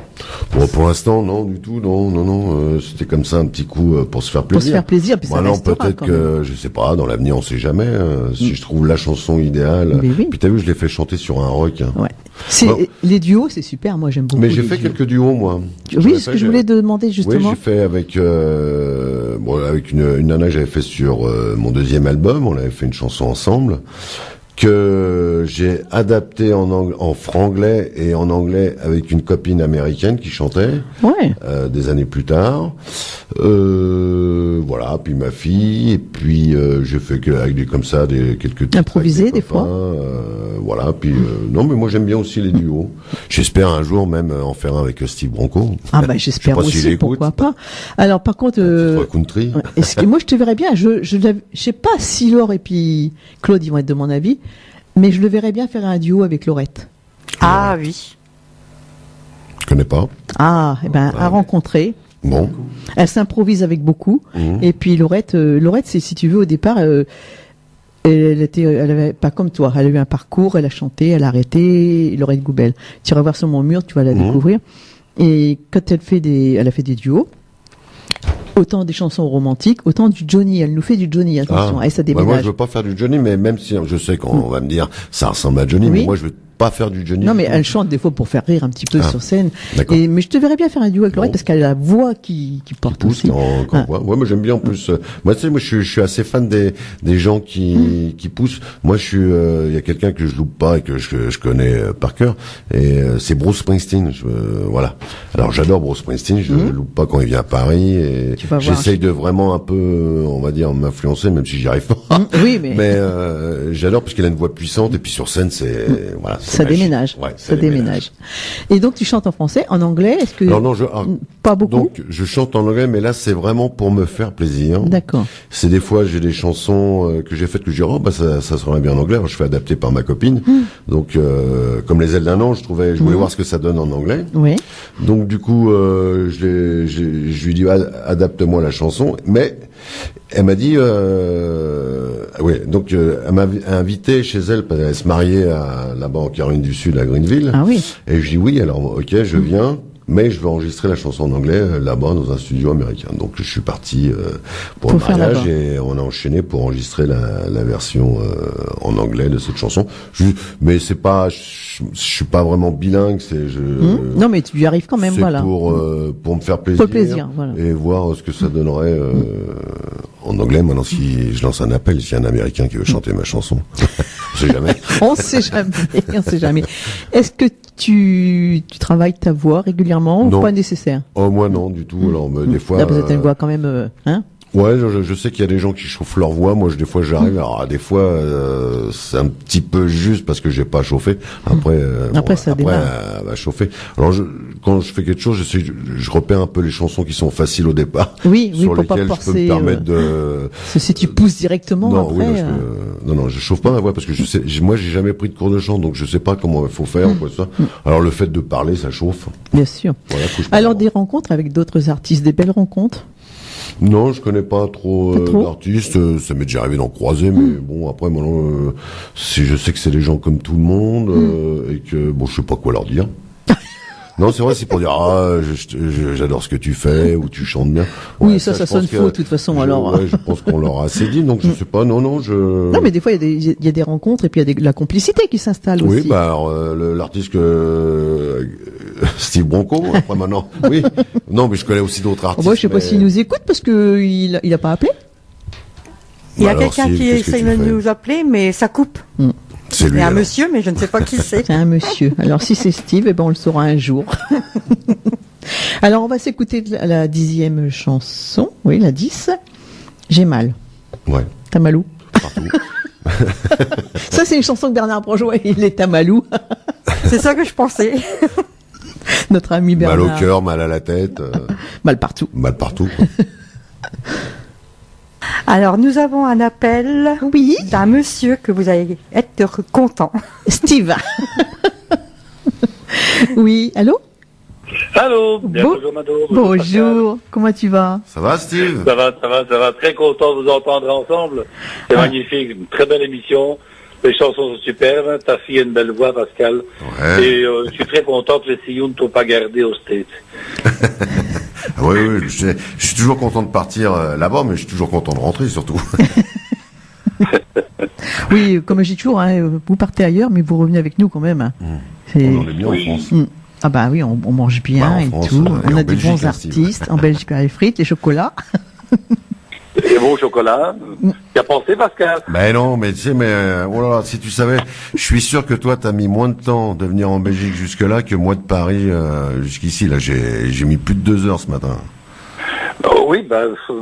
Bon, pour l'instant, non, du tout, non. C'était comme ça un petit coup pour se faire plaisir. Pour se faire plaisir, puis ça non, restera peut-être quand que, même. je sais pas, dans l'avenir, on sait jamais. Si je trouve la chanson idéale. Mais oui. Puis t'as vu, je l'ai fait chanter sur un rock. Hein. Ouais. Bon. Les duos, c'est super, moi j'aime beaucoup. Mais j'ai les fait duos. quelques duos, moi. Oui, c'est ce que je voulais te demander justement. Oui, j'ai fait avec avec une nana que j'avais fait sur mon deuxième album. On avait fait une chanson ensemble que j'ai adapté en franglais et en anglais avec une copine américaine qui chantait Ouais. des années plus tard. Voilà, puis ma fille, et puis j'ai fait avec quelques titres Improvisé, avec des copains, fois. voilà, puis non, mais moi j'aime bien aussi les duos. J'espère un jour même en faire un avec Steve Bronco. Ah bah j'espère Je sais pas s'il aussi, écoute. pourquoi pas. Alors par contre, Titre country. ouais, est-ce que moi je te verrais bien, je sais pas si Laure et puis Claude ils vont être de mon avis, mais je le verrais bien faire un duo avec Laurette. Ah oui. Je connais pas. Ah, eh ben à rencontrer. Bon. Elle s'improvise avec beaucoup. Mhm. Et puis Laurette, c'est si tu veux au départ, elle avait pas comme toi. Elle a eu un parcours, elle a chanté, elle a arrêté. Laurette Goubel. Tu iras voir sur mon mur, tu vas la Mhm. découvrir. Et quand elle a fait des duos. Autant des chansons romantiques, autant du Johnny. Elle nous fait du Johnny, attention. Et ça Bah, déménage. moi, je veux pas faire du Johnny, mais même si je sais qu'on va me dire ça ressemble à Johnny, Oui. mais moi je veux pas faire du Johnny. Non, mais elle chante des fois pour faire rire un petit peu Ah, sur scène. d'accord. Mais je te verrais bien faire un duo avec Laurette Bon. parce qu'elle a la voix qui porte Pousse aussi. Ah. ouais, moi j'aime bien en plus. Moi tu sais, moi je suis assez fan des gens qui poussent. Moi je suis il y a quelqu'un que je loupe pas et que je connais par cœur et c'est Bruce Springsteen. Voilà. Alors j'adore Bruce Springsteen, je le loupe pas quand il vient à Paris et Tu vas voir. j'essaye de vraiment un peu on va dire m'influencer même si j'y arrive pas. Oui, mais J'adore parce qu'il a une voix puissante et puis sur scène c'est voilà, c'est ça magique. déménage. Ouais, Ça déménage. Et donc tu chantes en français, en anglais, est-ce que Alors non, pas beaucoup? donc je chante en anglais, mais là c'est vraiment pour me faire plaisir. D'accord. C'est des fois j'ai des chansons que j'ai faites que je dis oh bah ça serait bien en anglais. Alors, je fais adapter par ma copine. Donc comme les ailes d'un ange, je voulais voir ce que ça donne en anglais. Oui. Donc du coup je lui dis adapte-moi la chanson, mais elle m'a dit donc elle m'a invité chez elle parce qu'elle se mariait là-bas en Caroline du Sud à Greenville. Ah oui. Et je dis oui, alors ok, je viens, mais je vais enregistrer la chanson en anglais là-bas dans un studio américain. Donc je suis parti pour le Pour faire mariage là-bas. et on a enchaîné pour enregistrer la version en anglais de cette chanson. Mais c'est pas, je suis pas vraiment bilingue, Non, mais tu y arrives quand même, c'est voilà. pour me faire plaisir, Pour le plaisir, voilà. et voir ce que ça donnerait en anglais. Maintenant, si je lance un appel, s'il y a un Américain qui veut chanter ma chanson, on sait jamais. On sait jamais, on sait jamais. Est-ce que tu travailles ta voix régulièrement ou Non. pas nécessaire? Oh moi non du tout. Alors mais des fois. Là, vous êtes une voix quand même, hein? Ouais, je sais qu'il y a des gens qui chauffent leur voix. Moi, des fois, j'arrive. Alors, des fois, c'est un petit peu juste parce que j'ai pas chauffé. Après, Ça démarre. elle va chauffer. Alors, quand je fais quelque chose, je repère un peu les chansons qui sont faciles au départ. Oui, sur pour pas lesquelles je peux forcer, me permettre de. Parce que si tu pousses directement Non, après. oui, parce que, non, je chauffe pas ma voix parce que moi, j'ai jamais pris de cours de chant, donc je sais pas comment il faut faire ou quoi ça. Alors, le fait de parler, ça chauffe. Bien sûr. Voilà, faut que je Alors parle. des rencontres avec d'autres artistes, des belles rencontres. Non, je connais pas trop, Pas trop d'artistes. Ça m'est déjà arrivé d'en croiser, mais bon, après, maintenant, si je sais que c'est des gens comme tout le monde et que bon, je sais pas quoi leur dire. Non, c'est vrai, c'est pour dire j'adore ce que tu fais ou tu chantes bien. Oui, Ouais, ça je sonne pense faux, de toute façon, je, alors. Ouais, je pense qu'on leur a assez dit, donc je sais pas. Non, Non, mais des fois il y a des rencontres et puis il y a la complicité qui s'installe Oui, aussi. bah alors, l'artiste que Steve Bronco. Après maintenant, oui. Non, mais je connais aussi d'autres artistes. Moi, je sais pas mais- s'il nous écoute parce que il a pas appelé. Il y a Bah alors, quelqu'un si, qui qu'est-ce que essaye tu de fais nous appeler, mais ça coupe. C'est Il lui. y a un alors. monsieur, mais je ne sais pas qui c'est. C'est un monsieur. Alors si c'est Steve, eh ben on le saura un jour. Alors on va s'écouter la 10e chanson. Oui, la 10. J'ai mal. Ouais. T'as mal où? Partout. Ça c'est une chanson que Bernard Bourgeois, il est à Malou. C'est ça que je pensais. Notre ami Mal Bernard. au cœur, mal à la tête, Mal partout. mal partout. Quoi. Alors, nous avons un appel Oui. d'un monsieur que vous allez être content. Steve. Oui, allô? Allô, bonjour Mado. Bonjour, comment tu vas? Ça va, Steve? Ça va. Très content de vous entendre ensemble. C'est magnifique, une très belle émission. Les chansons sont superbes. Ta fille a une belle voix, Pascal. Ouais. Et je suis très content que les sillons ne t'ont pas gardé au States. Oui, je suis toujours content de partir là-bas, mais je suis toujours content de rentrer, surtout. Oui, comme je dis toujours, hein, vous partez ailleurs, mais vous revenez avec nous quand même. Hein. On en est bien en France. Ah bah oui, on mange bien en et France, tout. et On en a des Belgique bons aussi, artistes. En Belgique, les frites, les chocolats. Et bon chocolat. Tu as pensé, Pascal? Ben non, mais tu sais, oh là là, si tu savais, je suis sûr que toi, t'as mis moins de temps de venir en Belgique jusque-là que moi de Paris jusqu'ici. Là, j'ai mis plus de 2 heures ce matin. Oui,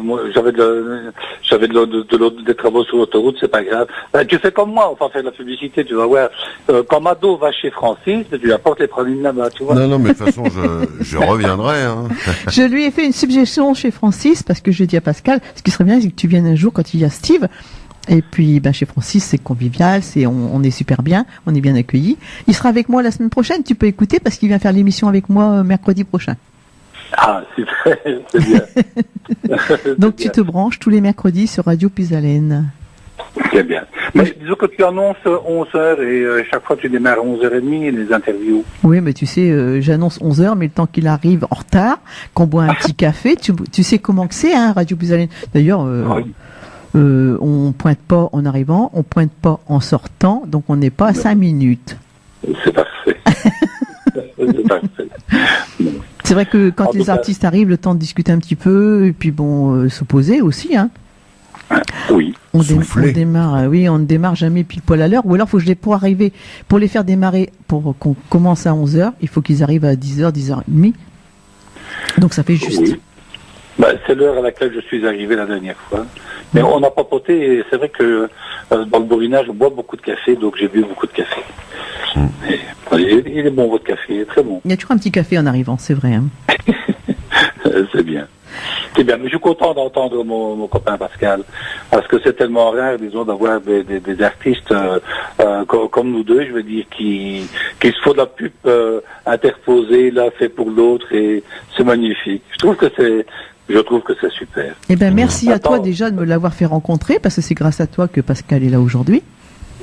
moi, j'avais des travaux sur l'autoroute, c'est pas grave. Tu fais comme moi, on va faire de la publicité, tu vas voir. Quand Mado va chez Francis, tu lui apportes les pralines là-bas, tu vois. Non, mais de toute façon, je reviendrai. Hein. Je lui ai fait une suggestion chez Francis, parce que je dis à Pascal, ce qui serait bien, c'est que tu viennes un jour quand il y a Steve. Et puis, chez Francis, c'est convivial, on est super bien, on est bien accueillis. Il sera avec moi la semaine prochaine, tu peux écouter, parce qu'il vient faire l'émission avec moi mercredi prochain. Ah, super, c'est bien. Donc tu te branches tous les mercredis sur Radio Puisalène. C'est bien. Mais disons que tu annonces 11h et chaque fois tu démarres à 11h30 les interviews. Oui, mais tu sais, j'annonce 11h, mais le temps qu'il arrive en retard, qu'on boit un petit café, tu sais comment que c'est, hein, Radio Puisalène. D'ailleurs, on pointe pas en arrivant, on pointe pas en sortant, donc on n'est pas à 5 minutes. C'est parfait. C'est parfait. C'est vrai que quand les artistes arrivent, le temps de discuter un petit peu, et puis se poser aussi, hein. Oui. On démarre, on ne démarre jamais pile poil à l'heure, ou alors pour les faire démarrer, pour qu'on commence à 11h, il faut qu'ils arrivent à 10h, 10h30. Donc ça fait juste. Oui. C'est l'heure à laquelle je suis arrivé la dernière fois. Mais on a papoté, et c'est vrai que dans le bourrinage, on boit beaucoup de café, donc j'ai bu beaucoup de café. Il est bon votre café, il est très bon. Il y a toujours un petit café en arrivant, c'est vrai. Hein. C'est bien. C'est bien, mais je suis content d'entendre mon copain Pascal, parce que c'est tellement rare, disons, d'avoir des artistes comme nous deux, je veux dire, qui se font de la pub interposée, là, fait pour l'autre, et c'est magnifique. Je trouve que c'est super. Eh ben, merci à toi déjà de me l'avoir fait rencontrer, parce que c'est grâce à toi que Pascal est là aujourd'hui.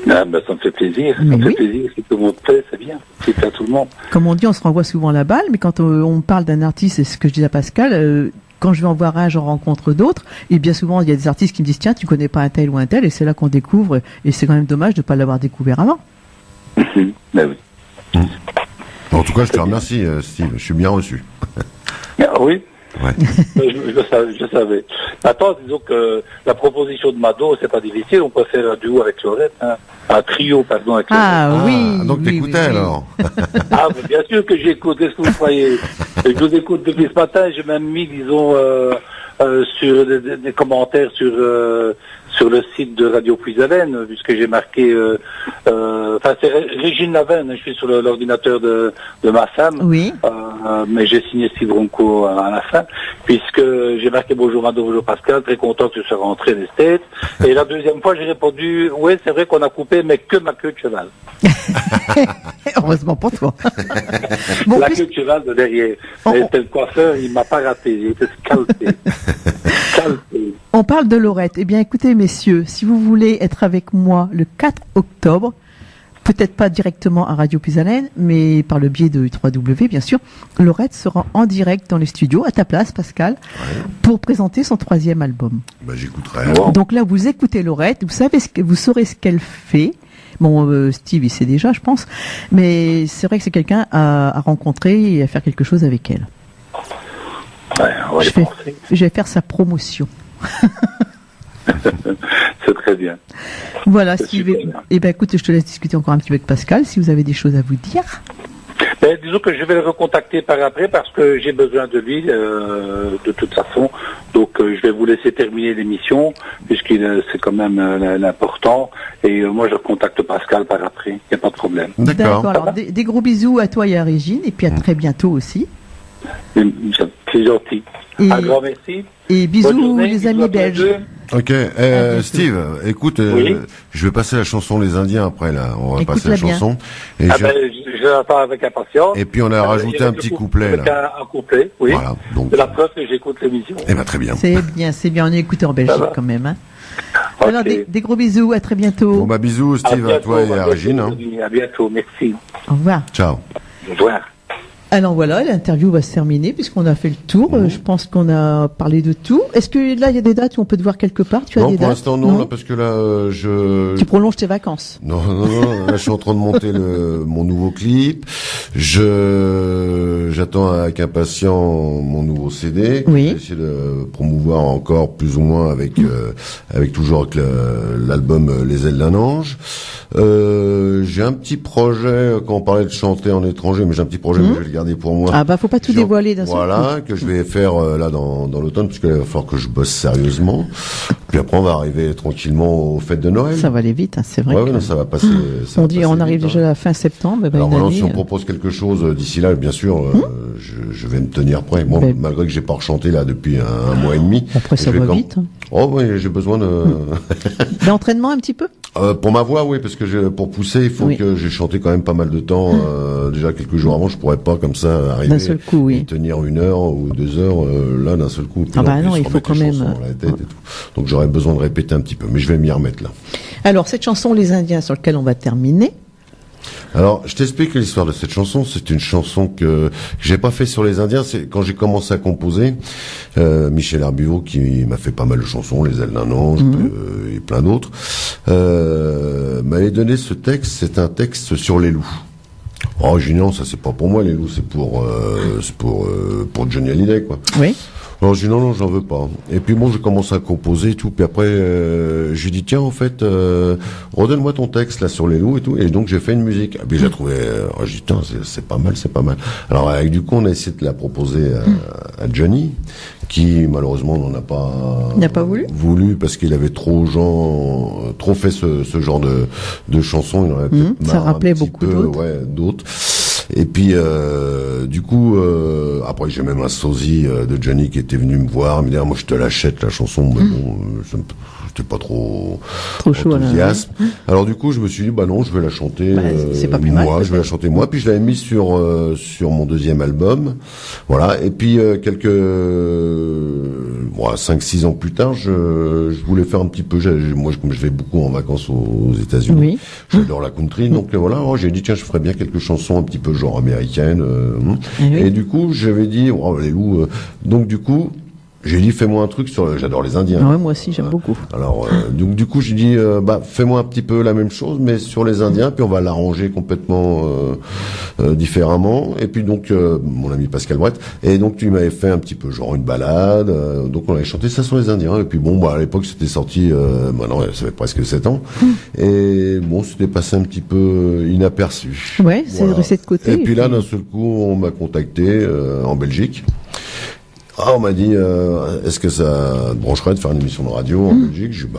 Ah, ça me fait plaisir. Ça me fait plaisir. Si tout le monde plaît, c'est bien. C'est à tout le monde. Comme on dit, on se renvoie souvent la balle, mais quand on parle d'un artiste, c'est ce que je dis à Pascal, quand je vais en voir un, j'en rencontre d'autres, et bien souvent, il y a des artistes qui me disent, tiens, tu connais pas un tel ou un tel, et c'est là qu'on découvre, et c'est quand même dommage de ne pas l'avoir découvert avant. Oui. En tout cas, je te remercie, Steve. Je suis bien reçu. Oui. Ouais. Je savais. Attends, disons que la proposition de Mado, c'est pas difficile. On peut faire un duo avec Laurette, hein. Un trio, pardon, avec Laurette. Ah oui. Donc t'écoutais alors. Ah, bien sûr que j'écoute. Qu'est-ce que vous croyez? Je vous écoute depuis ce matin. J'ai même mis, disons, sur des commentaires sur le site de Radio Puisalène, puisque j'ai marqué, c'est Régine Lavenne, je suis sur l'ordinateur de ma femme, oui. Mais j'ai signé Steve Ronco à la fin, puisque j'ai marqué bonjour Mado, bonjour Pascal, très content que tu sois rentré des States. Et la deuxième fois, j'ai répondu, oui, c'est vrai qu'on a coupé, mais que ma queue de cheval. Heureusement pour toi. La queue de cheval de derrière. C'était le coiffeur, il m'a pas raté, il était scalpé. On parle de Laurette. Eh bien, écoutez, messieurs, si vous voulez être avec moi le 4 octobre, peut-être pas directement à Radio Puisalène, mais par le biais de 3W, bien sûr, Laurette sera en direct dans les studios, à ta place, Pascal, pour présenter son 3e album. J'écouterai. Donc là, vous écoutez Laurette, vous saurez ce qu'elle fait. Bon, Steve, il sait déjà, je pense, mais c'est vrai que c'est quelqu'un à rencontrer et à faire quelque chose avec elle. Je vais faire sa promotion. C'est très bien. Voilà, Steve. Eh ben, écoute, je te laisse discuter encore un petit peu avec Pascal, si vous avez des choses à vous dire. Disons que je vais le recontacter par après parce que j'ai besoin de lui, de toute façon. Donc, je vais vous laisser terminer l'émission, c'est quand même l'important. Et moi, je contacte Pascal par après. Il n'y a pas de problème. D'accord. Alors, des gros bisous à toi et à Régine, et puis à très bientôt aussi. C'est gentil. Un grand merci. Et bisous les amis belges. Ok, Steve, écoute, je vais passer la chanson Les Indiens après là. On va passer la chanson. Et je l'attends avec impatience. Et puis on a rajouté un petit couplet avec là. Un couplet, oui. Voilà, donc. C'est la preuve que j'écoute l'émission. Eh ben très bien. C'est bien. On est écouté en Belgique quand même. Hein. Ok. Alors, des gros bisous. À très bientôt. Bon bah bisous Steve, à toi et à Régine. Hein. À bientôt, merci. Au revoir. Ciao. Au revoir. Alors voilà, l'interview va se terminer puisqu'on a fait le tour. Je pense qu'on a parlé de tout. Est-ce que là, il y a des dates où on peut te voir quelque part? Tu as Non, des pour dates? l'instant non, là, parce que là Tu prolonges tes vacances. Non, là je suis en train de monter mon nouveau clip. J'attends avec impatience mon nouveau CD. Oui. J'ai essayé de promouvoir encore plus ou moins avec toujours avec l'album Les ailes d'un ange. J'ai un petit projet quand on parlait de chanter en étranger, mais j'ai un petit projet mais je vais le garder pour moi. Ah bah faut pas tout dévoiler d'un seul coup. Voilà, que je vais faire là dans l'automne, parce qu'il va falloir que je bosse sérieusement. Puis après on va arriver tranquillement aux fêtes de Noël. Ça va aller vite, hein, c'est vrai. Ouais, que... non, ça va passer. On arrive déjà à la fin septembre. Alors maintenant, si on propose quelque chose d'ici là, bien sûr, je vais me tenir prêt. Bon, malgré que j'ai pas rechanté là depuis un mois et demi. Après ça va vite. Hein. Oh oui, j'ai besoin de d'entraînement un petit peu. Pour ma voix, oui, parce que pour pousser, il faut que j'ai chanté quand même pas mal de temps. Déjà quelques jours avant, je pourrais pas comme ça arriver d'un seul coup, et tenir 1 heure ou 2 heures là d'un seul coup. Ah bah non, il faut quand même. La tête et tout. Donc j'aurais besoin de répéter un petit peu, mais je vais m'y remettre là. Alors cette chanson Les Indiens sur laquelle on va terminer. Alors, je t'explique l'histoire de cette chanson. C'est une chanson que j'ai pas fait sur les Indiens. C'est quand j'ai commencé à composer, Michel Herbivaux, qui m'a fait pas mal de chansons, Les ailes d'un ange et plein d'autres, m'avait donné ce texte. C'est un texte sur les loups. Oh, j'ai dit non, ça c'est pas pour moi les loups, c'est pour Johnny Hallyday quoi. Oui. Alors j'ai dit non, j'en veux pas. Et puis bon, j'ai commencé à composer et tout. Puis après, j'ai dit tiens, en fait, redonne-moi ton texte là sur les loups et tout. Et donc j'ai fait une musique. Et puis j'ai trouvé, j'ai dit tiens, c'est pas mal. Alors avec du coup, on a essayé de la proposer à Johnny, qui malheureusement n'en a pas. Il n'a pas voulu parce qu'il avait trop fait ce genre de chansons. Il en avait peut-être ça rappelait beaucoup d'autres. Et puis du coup après j'ai même un sosie de Johnny qui était venu me voir, me dire moi je te l'achète la chanson, mais bon j'étais pas trop chaud enthousiaste. Alors du coup je me suis dit bah non, je vais la chanter c'est pas plus mal, je vais la chanter moi, puis je l'avais mis sur mon deuxième album. Voilà, et puis 5-6 ans plus tard, je voulais faire un petit peu, moi comme je vais beaucoup en vacances aux États-Unis, j'adore la country, donc voilà, j'ai dit tiens, je ferais bien quelques chansons un petit peu genre américaine. Et du coup, j'avais dit les loups. Donc du coup, j'ai dit fais-moi un truc sur. J'adore les Indiens. Ah ouais, moi aussi j'aime beaucoup. Alors donc du coup, j'ai dit fais-moi un petit peu la même chose, mais sur les Indiens, puis on va l'arranger complètement différemment. Et puis donc mon ami Pascal Brett, et donc tu m'avais fait un petit peu genre une balade. Donc on avait chanté ça sur les Indiens. Et puis bon, à l'époque c'était sorti. Maintenant ça fait presque 7 ans. Et bon, c'était passé un petit peu inaperçu. Ouais, c'est resté de côté. Et puis là, d'un seul coup, on m'a contacté en Belgique. On m'a dit, est-ce que ça te brancherait de faire une émission de radio en Belgique? J'ai dit,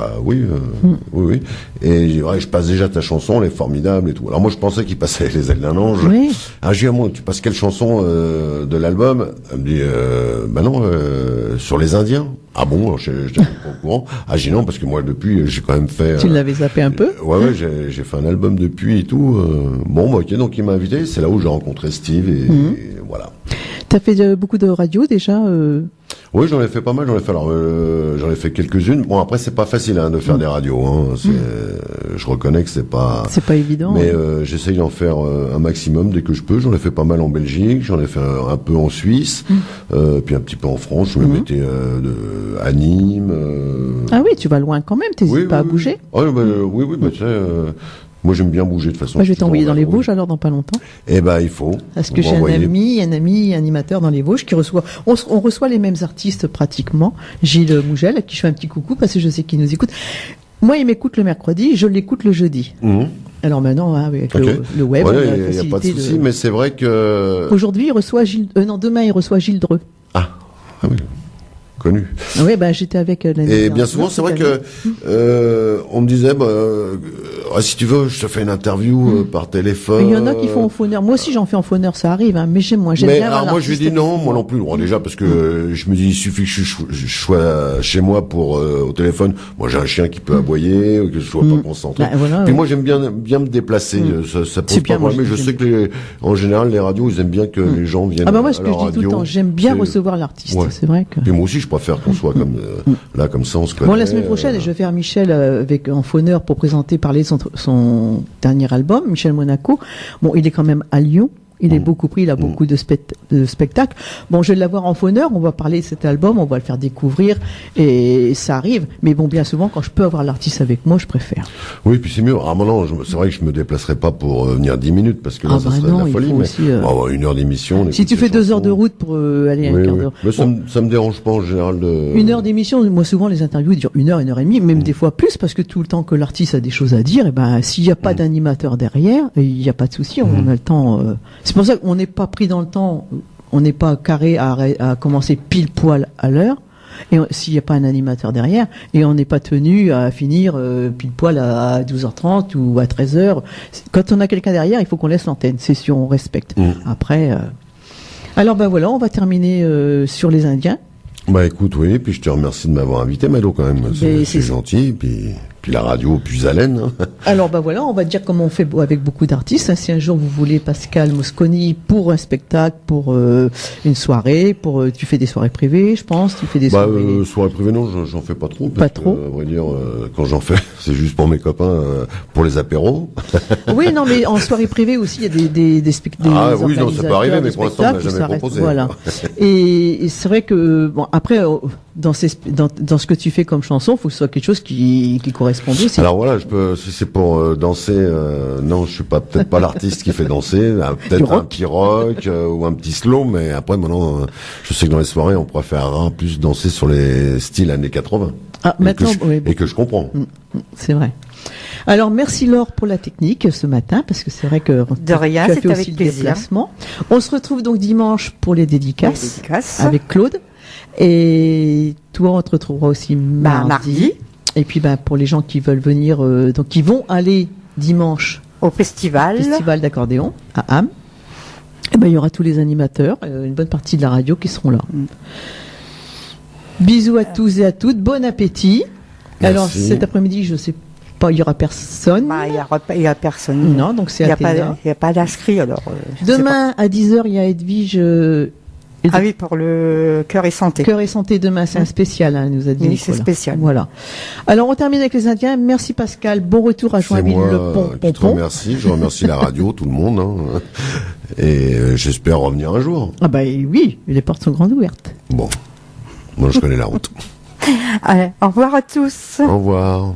oui. Et j'ai dit, je passe déjà ta chanson, elle est formidable et tout. Alors moi, je pensais qu'il passait Les ailes d'un ange. Oui. Alors j'ai dit, tu passes quelle chanson de l'album? Elle me dit, non, sur les Indiens. Ah bon, alors j'étais pas au courant. Ah j'ai dit non, parce que moi depuis, j'ai quand même fait... Tu l'avais zappé un peu? Ouais, j'ai fait un album depuis et tout. Ok, donc il m'a invité, c'est là où j'ai rencontré Steve et voilà. T'as fait beaucoup de radio déjà Oui, j'en ai fait pas mal. J'en ai fait quelques-unes. Bon, après, c'est pas facile de faire des radios. Je reconnais que c'est pas évident. Mais j'essaye d'en faire un maximum dès que je peux. J'en ai fait pas mal en Belgique. J'en ai fait un peu en Suisse, puis un petit peu en France. Je me mettais à Nîmes. Ah oui, tu vas loin quand même. T'hésites pas à bouger. Oui, tu sais. Moi, j'aime bien bouger de façon. Je vais t'envoyer dans les Vosges alors dans pas longtemps. Eh ben, il faut. Parce que j'ai un ami animateur dans les Vosges qui reçoit. On reçoit les mêmes artistes pratiquement. Gilles Mougel, à qui je fais un petit coucou parce que je sais qu'il nous écoute. Moi, il m'écoute le mercredi, je l'écoute le jeudi. Alors maintenant, avec le web, il n'y a pas de souci, mais c'est vrai que. Aujourd'hui, il reçoit demain, il reçoit Gilles Dreux. Ah oui. connu. Oui, ben j'étais avec l'année Et dernière. bien souvent, c'est vrai que on me disait, si tu veux, je te fais une interview par téléphone. Il y en a qui font en phoneur. Moi aussi, j'en fais en phoneur, ça arrive, hein, mais j'aime Mais bien alors avoir moi, je lui dis l'artiste non, avec moi non plus. Bon, déjà parce que je me dis, il suffit que je sois chez moi pour au téléphone. Moi, j'ai un chien qui peut aboyer, que je sois pas concentré. Bah, voilà, Puis ouais. moi, j'aime bien me déplacer. Ça pose C'est pas bien, moi, problème. Mais je j'aime sais que en général, les radios, ils aiment bien que les gens viennent. Ah bah moi, à ce que la je dis tout le radio. temps, j'aime bien C'est- recevoir l'artiste. Ouais. C'est vrai que. Puis moi aussi, je préfère qu'on soit comme là, comme ça, on se connaît. Bon, la semaine prochaine, je vais faire Michel en phoneur pour parler de son dernier album, Michel Monaco. Bon, il est quand même à Lyon. Il est beaucoup pris, il a beaucoup de spectacles. Bon, je vais l'avoir en phoneur, on va parler de cet album, on va le faire découvrir, et ça arrive. Mais bon, bien souvent, quand je peux avoir l'artiste avec moi, je préfère. Oui, puis c'est mieux. Ah, non, c'est vrai que je me déplacerai pas pour venir 10 minutes, parce que là, Ah ça bah serait non, de la il folie. faut Mais aussi, on va avoir 1 heure d'émission. on Si écoute tu les fais 2 heures de chansons. route pour aller Oui, un quart oui. d'heure. Mais ça me dérange pas en général de... 1 heure d'émission, moi souvent les interviews ils durent 1 heure, 1 heure et demie, même des fois plus, parce que tout le temps que l'artiste a des choses à dire, et ben s'il n'y a pas d'animateur derrière, il n'y a pas de souci, on a le temps. C'est pour ça qu'on n'est pas pris dans le temps, on n'est pas carré à commencer pile poil à l'heure. Et s'il n'y a pas un animateur derrière, et on n'est pas tenu à finir pile poil à 12h30 ou à 13h. Quand on a quelqu'un derrière, il faut qu'on laisse l'antenne, c'est sûr, on respecte. Après, alors ben voilà, on va terminer sur les Indiens. Bah écoute, oui, puis je te remercie de m'avoir invité, Mado, quand même. C'est c'est- gentil, puis la radio, plus haleine. Hein. Alors bah voilà, on va dire comment on fait avec beaucoup d'artistes. Si un jour vous voulez Pascal Mosconi pour un spectacle, pour une soirée, tu fais des soirées privées, je pense, tu fais des soirées. Soirée privée, non, j'en fais pas trop. Pas trop. À vrai dire, quand j'en fais, c'est juste pour mes copains, pour les apéros. Oui, non, mais en soirée privée aussi, il y a des spectacles. Ah oui, non, ça peut arriver, mais pour l'instant, on m'a jamais proposé. Voilà. Et c'est vrai que bon, après, dans ce que tu fais comme chanson, faut que ce soit quelque chose qui corresponde aussi. Alors voilà, si c'est pour danser, non, je suis peut-être pas l'artiste qui fait danser, peut-être un petit rock ou un petit slow, mais après maintenant, je sais que dans les soirées, on préférera plus danser sur les styles années 80. Ah, maintenant, et que je comprends. C'est vrai. Alors merci Laure pour la technique ce matin, parce que c'est vrai que De rien, tu as c'est fait aussi avec le plaisir. déplacement. On se retrouve donc dimanche pour les dédicaces, avec Claude. Et toi, on te retrouvera aussi mardi. Et puis pour les gens qui veulent venir, donc qui vont aller dimanche au festival d'accordéon à Ham, et il y aura tous les animateurs, une bonne partie de la radio qui seront là. Bisous à tous et à toutes, bon appétit. Merci. Alors cet après-midi, je sais pas, il y aura personne. Il y a personne. Non, donc c'est Athéna. Il n'y a pas d'inscrit alors. Demain à 10h, il y a Edwige. Ah oui, pour le cœur et santé. Cœur et santé demain, c'est un spécial, hein, nous a dit. Oui, c'est spécial. Voilà. Alors on termine avec les Indiens. Merci Pascal. Bon retour à Joinville-le-Pont. Je te remercie. Je remercie la radio, tout le monde. Hein. Et j'espère revenir un jour. Ah bah oui, les portes sont grandes ouvertes. Bon, moi je connais la route. Allez, au revoir à tous. Au revoir.